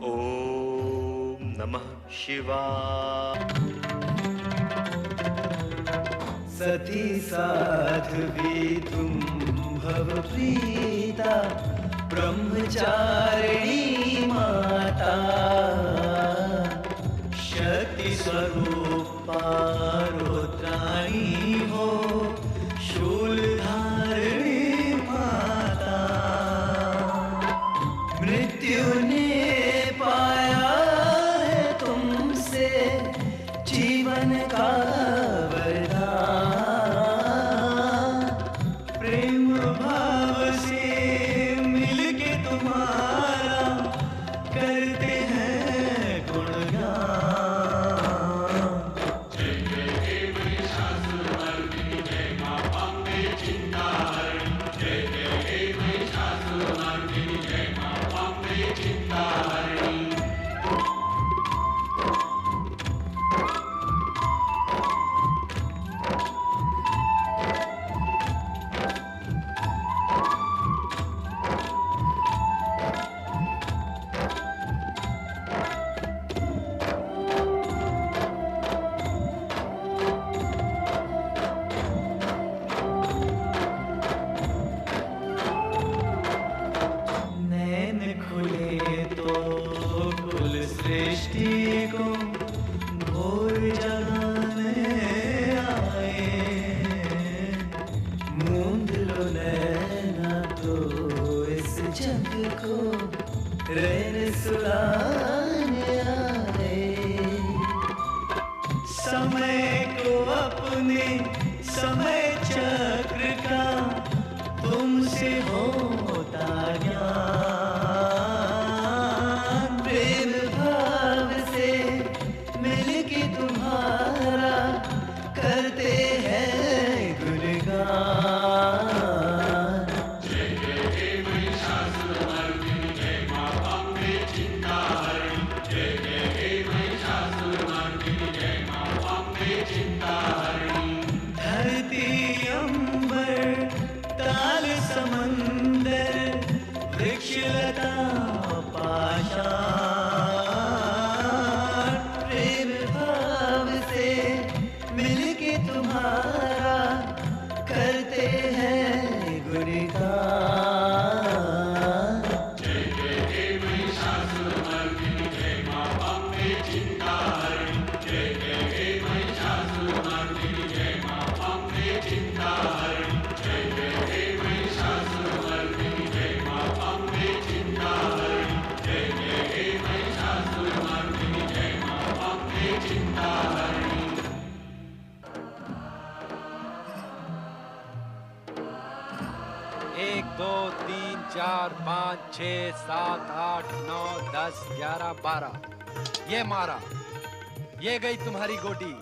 ओम नमः शिवाय। सती साध्वी तुम भव प्रीता, ब्रह्मचारिणी माता, शक्ति स्वरूपा रुद्राणी हो, शूलधारिणी माता। मृत्यु ने पाया है तुमसे जीवन का वरदान, प्रेम भाव से मिलके तुम्हारा करते हैं गुणगान। जय जय हे महिषासुरमर्दिनी, जय मां अम्बे चिंताहरणी। जय जय हे महिषासुरमर्दिनी, जय मां अम्बे चिंताहरणी। नैन खुले तो कुल सृष्टि को भोर जगाने आए, मूंद लो नैना तो इस जग को रैन सुलाने आए। समय को अपने समय चक्र का तुमसे होता ज्ञान, प्रेम भाव से मिलके तुम्हारा करते हैं गुणगान। जय जय हे महिषासुरमर्दिनी, जय मां अम्बे चिंताहरणी। जय जय हे महिषासुरमर्दिनी, जय मां अम्बे चिंताहरणी। धरती अंबर ताल समंदर, वृक्षलता पाषाण, प्रेम भाव से मिलके तुम्हारा करते हैं गुणगान। जय जय हे महिषासुरमर्दिनी, जय मां अम्बे चिंताहरणी। जय जय हे महिषासुरमर्दिनी, जय मां अम्बे चिंताहरणी। जय जय हे महिषासुरमर्दिनी, जय मां अम्बे चिंताहरणी। जय जय हे महिषासुरमर्दिनी, जय मां अम्बे चिंताहरणी। 1 2 3 4 5 6 7 8 9 10 11 12। ये मारा, ये गई तुम्हारी गोटी।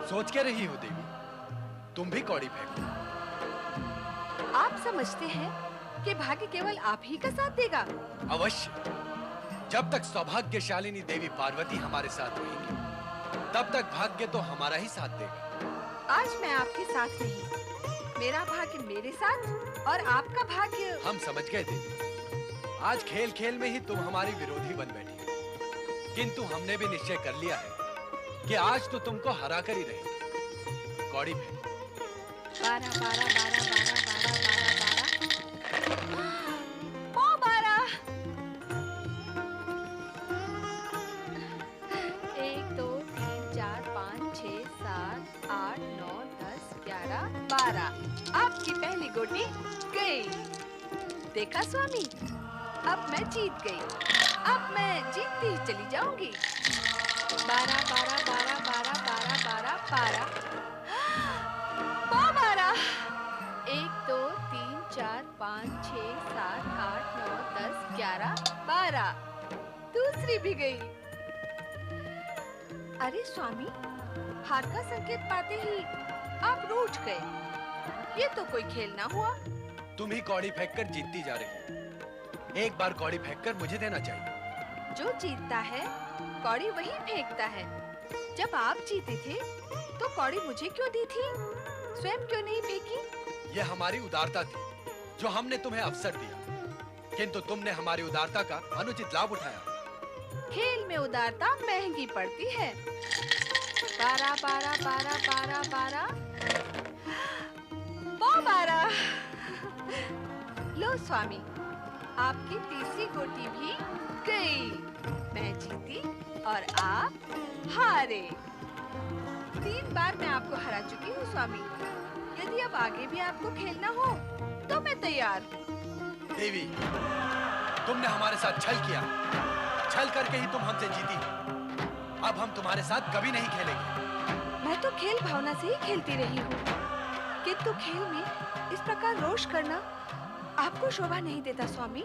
सोच के रही हो देवी, तुम भी कौड़ी फेंको। आप समझते हैं कि भाग्य केवल आप ही का साथ देगा? अवश्य, जब तक सौभाग्यशालिनी देवी पार्वती हमारे साथ रहेंगी, तब तक भाग्य तो हमारा ही साथ देगा। आज मैं आपके साथ नहीं, मेरा भाग्य मेरे साथ और आपका भाग्य। हम समझ गए देवी, आज खेल खेल में ही तुम हमारी विरोधी बन बैठी, किंतु हमने भी निश्चय कर लिया है कि आज तो तुमको हरा कर ही रहेंगे। कौड़ी फेंको। 12 12 12 12 12 12 1 2 3 4 5 6 7 8 9 10 11 12। आपकी पहली गोटी गई। देखा स्वामी, अब मैं जीत गई। अब मैं जीतती चली जाऊंगी। 12 12 12 12 12 12 12 12। 1 2 3 4 5 6 7 8 9 10 11 12। दूसरी भी गई। अरे स्वामी, हार का संकेत पाते ही आप रूठ गए। ये तो कोई खेल ना हुआ। तुम ही कौड़ी फेंककर जीतती जा रही हो। एक बार कौड़ी फेंककर मुझे देना चाहिए। जो जीतता है कौड़ी वही फेंकता है। जब आप जीते थे तो कौड़ी मुझे क्यों दी थी? स्वयं क्यों नहीं फेंकी? ये हमारी उदारता थी जो हमने तुम्हें अवसर दिया, किंतु तुमने हमारी उदारता का अनुचित लाभ उठाया। खेल में उदारता महंगी पड़ती है। 12 12 12 12 12 12। लो स्वामी, आपकी तीसरी गोटी भी गई। मैं जीती और आप हारे। 3 बार मैं आपको हरा चुकी हूँ स्वामी। यदि अब आगे भी आपको खेलना हो तो मैं तैयार हूँ। देवी, तुमने हमारे साथ छल किया। छल करके ही तुम हमसे जीती। अब हम तुम्हारे साथ कभी नहीं खेलेंगे। मैं तो खेल भावना से ही खेलती रही हूँ, किंतु खेल में इस प्रकार रोष करना आपको शोभा नहीं देता स्वामी।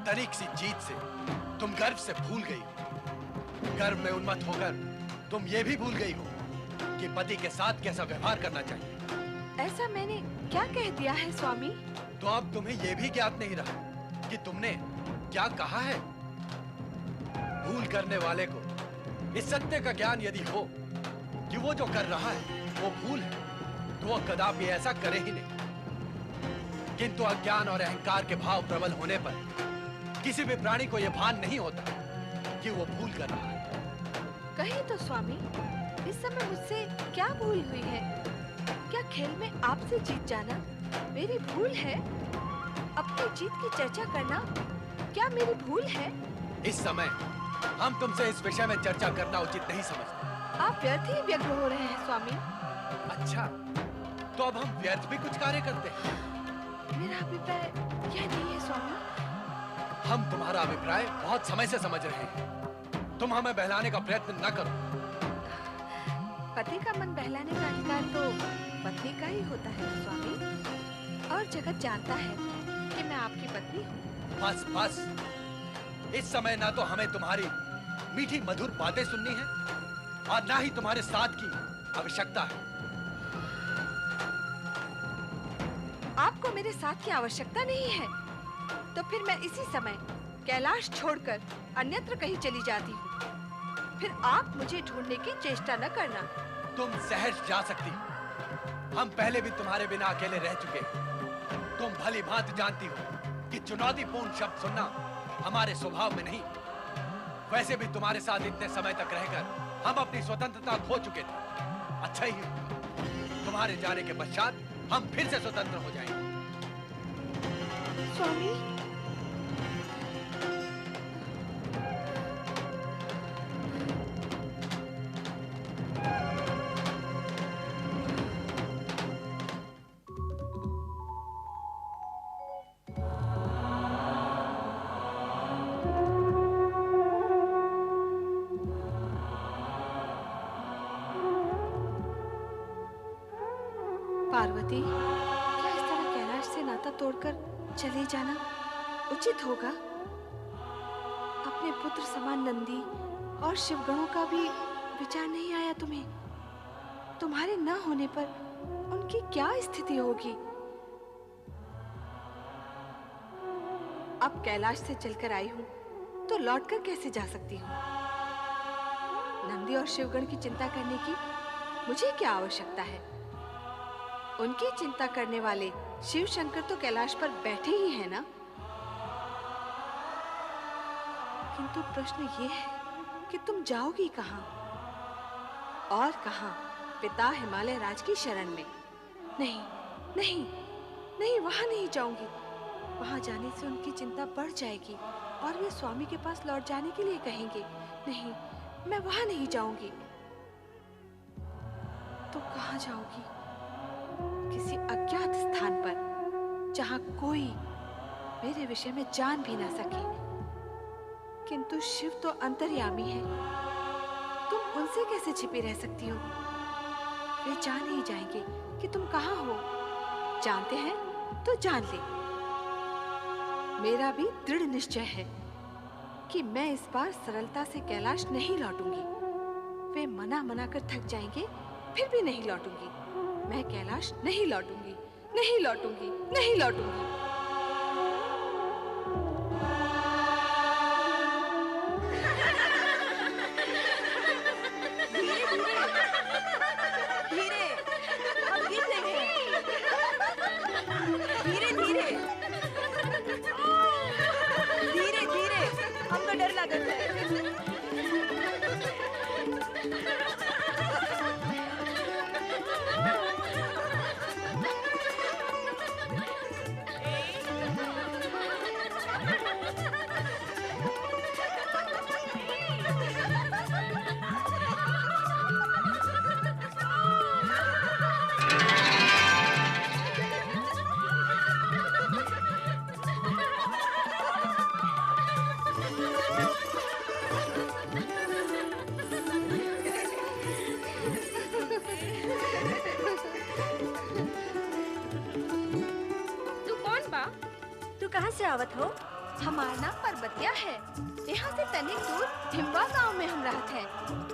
तनिक सी जीत से तुम गर्व से भूल गई हो। गर्व में उन्मत्त होकर तुम ये भी भूल गई हो कि पति के साथ कैसा व्यवहार करना चाहिए। ऐसा मैंने क्या कह दिया है स्वामी? तो अब तुम्हें ये भी ज्ञात नहीं रहा कि तुमने क्या कहा है। भूल करने वाले को इस सत्य का ज्ञान यदि हो कि वो जो कर रहा है वो भूल है, तो वो कदापि ऐसा करे ही नहीं। किंतु अज्ञान और अहंकार के भाव प्रबल होने पर किसी भी प्राणी को यह भान नहीं होता कि वो भूल कर रहा है। कहीं तो स्वामी, इस समय मुझसे क्या भूल हुई है? क्या खेल में आपसे जीत जाना मेरी भूल है? अपनी जीत की चर्चा करना क्या मेरी भूल है? इस समय हम तुमसे इस विषय में चर्चा करना उचित नहीं समझते। आप व्यर्थ ही व्यग्र हो रहे हैं स्वामी। अच्छा, तो अब हम व्यर्थ भी कुछ कार्य करते हैं। मेरा अभिप्राय यह नहीं है स्वामी। हम तुम्हारा अभिप्राय बहुत समय से समझ रहे हैं। तुम हमें बहलाने का प्रयत्न न करो। पति का मन बहलाने का अधिकार तो पत्नी का ही होता है स्वामी, और जगत जानता है कि मैं आपकी पत्नी हूँ। बस बस, इस समय ना तो हमें तुम्हारी मीठी मधुर बातें सुननी है और ना ही तुम्हारे साथ की आवश्यकता है। आपको मेरे साथ की आवश्यकता नहीं है, तो फिर मैं इसी समय कैलाश छोड़कर अन्यत्र कहीं चली जाती हूँ। फिर आप मुझे ढूंढने की चेष्टा न करना। तुम सहज जा सकती हो। हम पहले भी तुम्हारे बिना अकेले रह चुके हैं। तुम भली भांति जानती हो कि चुनौतीपूर्ण शब्द सुनना हमारे स्वभाव में नहीं। वैसे भी तुम्हारे साथ इतने समय तक रहकर हम अपनी स्वतंत्रता खो चुके थे। अच्छा ही तुम्हारे जाने के पश्चात हम फिर से स्वतंत्र हो जाएंगे। स्वामी, पार्वती, क्या इस तरह कैलाश से नाता तोड़कर चले जाना उचित होगा? अपने पुत्र समान नंदी और शिवगणों का भी विचार नहीं आया तुम्हें? तुम्हारे न होने पर उनकी क्या स्थिति होगी? अब कैलाश से चलकर आई हूँ तो लौटकर कैसे जा सकती हूँ? नंदी और शिवगण की चिंता करने की मुझे क्या आवश्यकता है? उनकी चिंता करने वाले शिव शंकर तो कैलाश पर बैठे ही हैं ना। किंतु प्रश्न ये है कि तुम जाओगी कहाँ? और कहाँ? पिता हिमालय राज की शरण में। नहीं नहीं नहीं, वहां नहीं जाऊंगी। वहां जाने से उनकी चिंता बढ़ जाएगी और वे स्वामी के पास लौट जाने के लिए कहेंगे। नहीं, मैं वहां नहीं जाऊंगी। तो कहाँ जाऊंगी? किसी अज्ञात स्थान पर, जहां कोई मेरे विषय में जान भी ना सके। किंतु शिव तो अंतर्यामी है, तुम उनसे कैसे छिपी रह सकती हो? वे जान ही जाएंगे कि तुम कहाँ हो। जानते हैं तो जान ले। मेरा भी दृढ़ निश्चय है कि मैं इस बार सरलता से कैलाश नहीं लौटूंगी। वे मना कर थक जाएंगे, फिर भी नहीं लौटूंगी। मैं कैलाश नहीं लौटूंगी, नहीं लौटूंगी, नहीं लौटूंगी। से आवत हो? हमार नाम पर्वतिया है। यहाँ से तनिक दूर हिम्बा गांव में हम रहते हैं।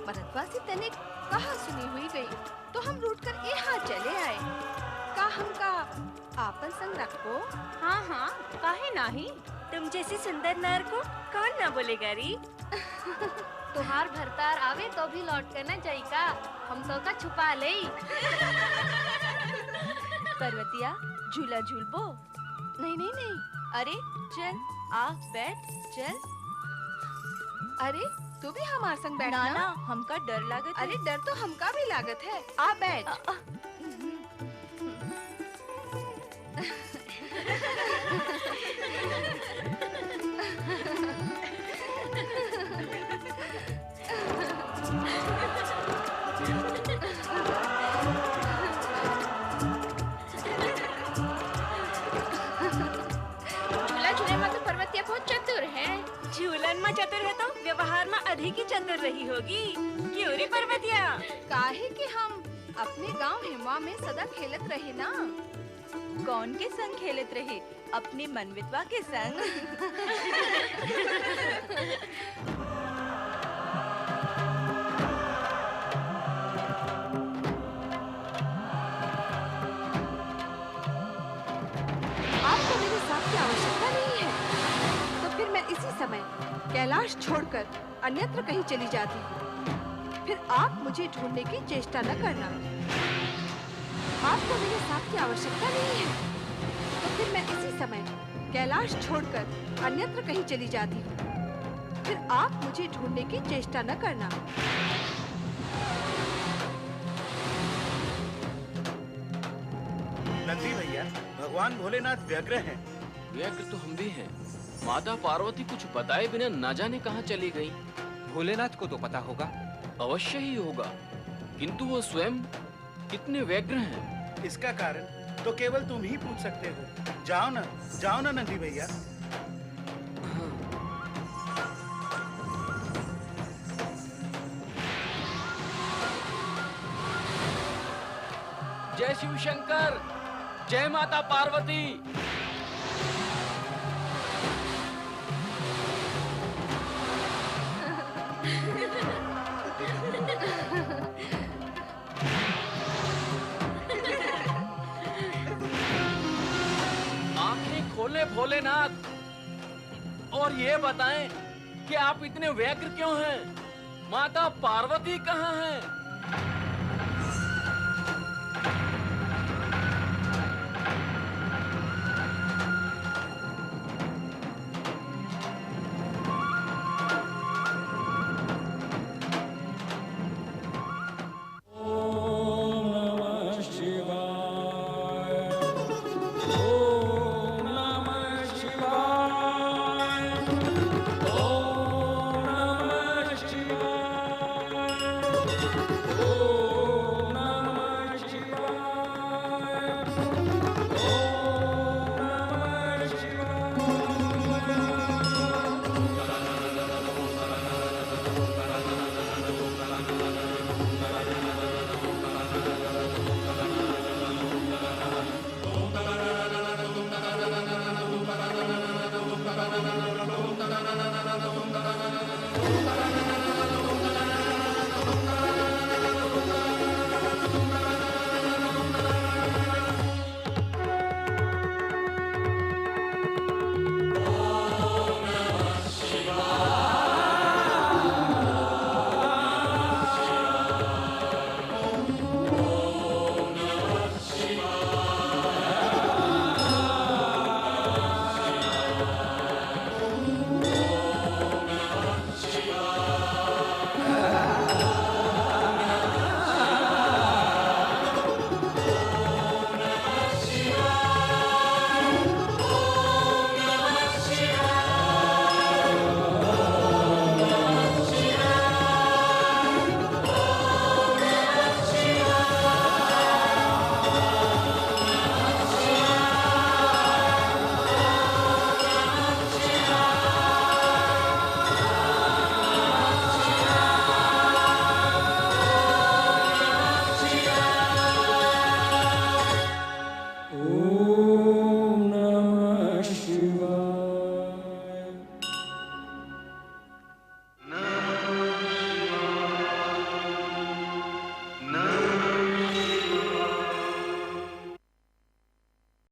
मरदवा से तनिक कहा सुनी हुई गई तो हम रूट कर यहाँ चले आए। का हमका आपन संग रखो? हाँ हाँ, काहे नाही? तुम जैसी सुंदर नार को कौन ना बोलेगा री? तुहार भरतार आवे तो भी लौट कर न जाई का, हम तो का छुपा ले। पर्वतिया झूला झूलबो? नहीं नहीं नहीं। अरे चल आ बैठ चल। अरे तू भी हमार संग ना बैठना। ना, हमका डर लागत है। अरे डर तो हमका भी लागत है। आ बैठ। झूला झूले में तो पर्वतिया बहुत चतुर है। झूलन में चतुर है तो व्यवहार में अधिक ही चतुर रही होगी। क्यों रे पर्वतिया? काहे कि हम अपने गांव हिमा में सदा खेलत रहे ना। कौन के संग खेलत रहे? अपनी मनवितवा के संग। आपको मेरे साथ की आवश्यकता नहीं है, तो फिर मैं इसी समय कैलाश छोड़कर अन्यत्र कहीं चली जाती हूँ। फिर आप मुझे ढूंढने की चेष्टा न करना। आपको मेरे साथ की आवश्यकता नहीं है, तो फिर मैं इसी समय कैलाश छोड़कर अन्यत्र कहीं चली जाती हूँ। फिर आप मुझे ढूंढने की चेष्टा न करना। नंदी भैया, भगवान भोलेनाथ व्यग्र हैं। व्यग्र तो हम भी हैं। माता पार्वती कुछ बताए बिना न जाने कहाँ चली गई। भोलेनाथ को तो पता होगा। अवश्य ही होगा, किंतु वो स्वयं कितने व्यग्र हैं। इसका कारण तो केवल तुम ही पूछ सकते हो। जाओ ना नंदी भैया। जय शिव शंकर, जय माता पार्वती। आंखें खोले भोलेनाथ और ये बताएं कि आप इतने व्यग्र क्यों हैं? माता पार्वती कहाँ हैं?